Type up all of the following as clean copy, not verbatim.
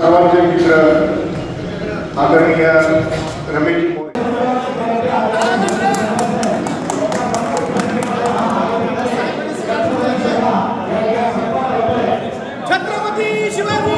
सर्वांचे मित्र आदरणीय रमेशजी मोरे छत्रपती शिवाजी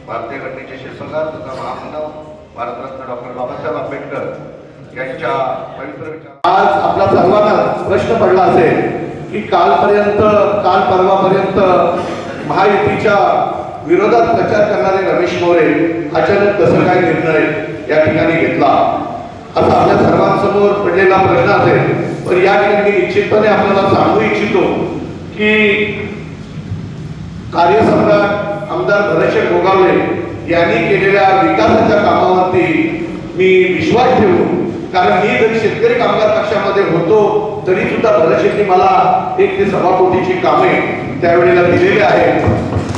भारतीय घटनेचे शिल्पकार तथा महामानव भारतरत्न डॉक्टर बाबासाहेब आंबेडकर यांच्या पवित्र विचार आज आपला सर्वांना प्रश्न पडला असेल की काल परवापर्यंत महायुतीच्या विरोधात प्रचार करणारे रमेश मोरे अचानक कसं काय निर्णय या ठिकाणी घेतला असा आपल्या सर्वांसमोर पडलेला प्रश्न असेल. पण या ठिकाणी मी निश्चितपणे आपल्याला सांगू इच्छितो की कार्यसम्राट आमदार भरतशेठ गोगावले यांनी केलेल्या विकासाच्या कामावरती मी विश्वास ठेवू. कारण मी जरी शेतकरी कामगार पक्षामध्ये होतो तरी सुद्धा भरतशेठनी मला 1 ते सव्वा कोटीची कामे त्यावेळेला दिलेली आहेत.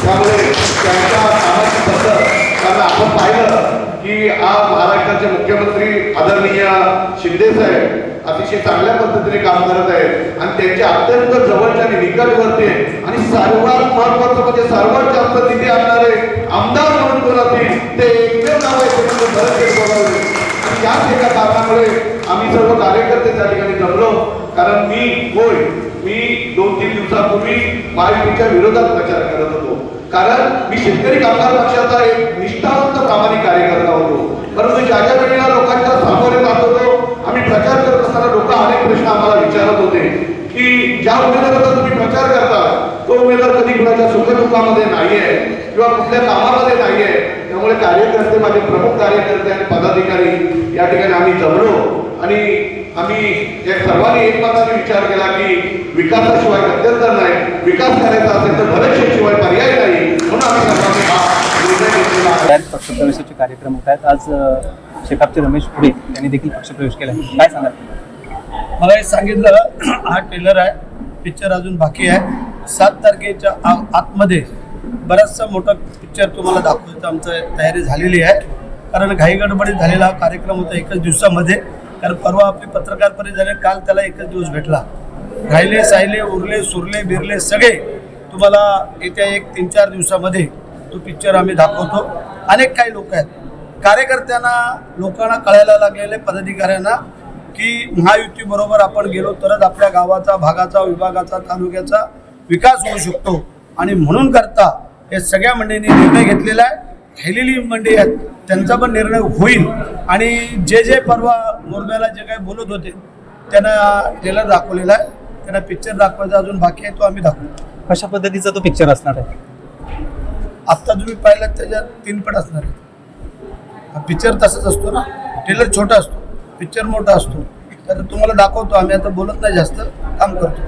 त्यामुळे त्यांच्या कामाची पद्धत कारण आपण पाहिलं की आज महाराष्ट्राचे मुख्यमंत्री आदरणीय शिंदे साहेब अतिशय चांगल्या पद्धतीने काम करत आहेत आणि त्यांच्या अत्यंत जवळच्या निकटवर्ती आणि सर्वात महत्वाचं म्हणजे सर्वात जास्त निधी आणणारे आमदार म्हणून कोण असतील ते एकमेव नाव आहे म्हणजे भरतशेठ गोगावले. आणि याच एका कारणामुळे आम्ही सर्व कार्यकर्ते त्या ठिकाणी जमलो. कारण मी 2-3 दिवसापूर्वी महायुतीच्या विरोधात प्रचार करत होतो. कारण मी शेतकरी कामगार पक्षाचा एक निष्ठावंत प्रामाणिक कार्यकर्ता होतो. परंतु ज्या वेळेला लोकांच्या सामोरे जात होतो आम्ही प्रचार करत असताना लोक अनेक प्रश्न आम्हाला विचारत होते की ज्या उमेदवाराचा तुम्ही प्रचार करता तो उमेदवार कधी कुणाच्या सुखदुःखामध्ये नाहीये किंवा कुठल्या कामामध्ये नाहीये. त्यामुळे कार्यकर्ते माझे प्रमुख कार्यकर्ते आणि पदाधिकारी या ठिकाणी आम्ही जमलो आणि आम्ही सर्वांनी एकमताने विचार केला की विकासाशिवाय गत्यंतर नाही, विकास करायचा असेल तर भरतशेठ शिवाय पर्याय नाही. म्हणून आम्ही सर्वांनी हा निर्णय घेतलेला आहे. पक्षप्रवेशाचे कार्यक्रम होत आहेत. आज शेकापचे रमेश पुढे यांनी देखील पक्षप्रवेश केला. काय सांगाल? मला हे सांगितलं हा ट्रेलर आहे, पिक्चर अजून बाकी आहे. 7 तारखेच्या आतमध्ये बराचसा मोठा पिक्चर तुम्हाला दाखवायचं आमचं तयारी झालेली आहे. कारण घाईगडबडीत झालेला हा कार्यक्रम होता 1 दिवसामध्ये. कारण परवा आपली पत्रकार परिषद झाली, काल त्याला 1 दिवस भेटला. राहिले साहिले उरले सुरले बिरले सगळे तुम्हाला येत्या 1-3-4 दिवसामध्ये तो पिक्चर आम्ही दाखवतो. अनेक काही लोक आहेत कार्यकर्त्यांना लोकांना कळायला लागलेले पदाधिकाऱ्यांना की महायुतीबरोबर आपण गेलो तरच आपल्या गावाचा भागाचा विभागाचा तालुक्याचा विकास होऊ शकतो. आणि म्हणून करता हे सगळ्या मंडळींनी निर्णय घेतलेला आहे. राहिलेली मंडळी आहेत त्यांचा पण निर्णय होईल. आणि जे परवा मोरब्याला जे काही बोलत होते त्यांना ट्रेलर दाखवलेला आहे, त्यांना पिक्चर दाखवायचा अजून बाकी आहे, तो आम्ही दाखवू. कशा पद्धतीचा तो पिक्चर असणार आहे? आत्ता तुम्ही पाहिलं त्याच्यात 3 पट असणार आहे. पिक्चर तसंच असतो ना, ट्रेलर छोटा असतो, पिक्चर मोठा असतो. तर तुम्हाला दाखवतो आम्ही. आता बोलत नाही, जास्त काम करतो.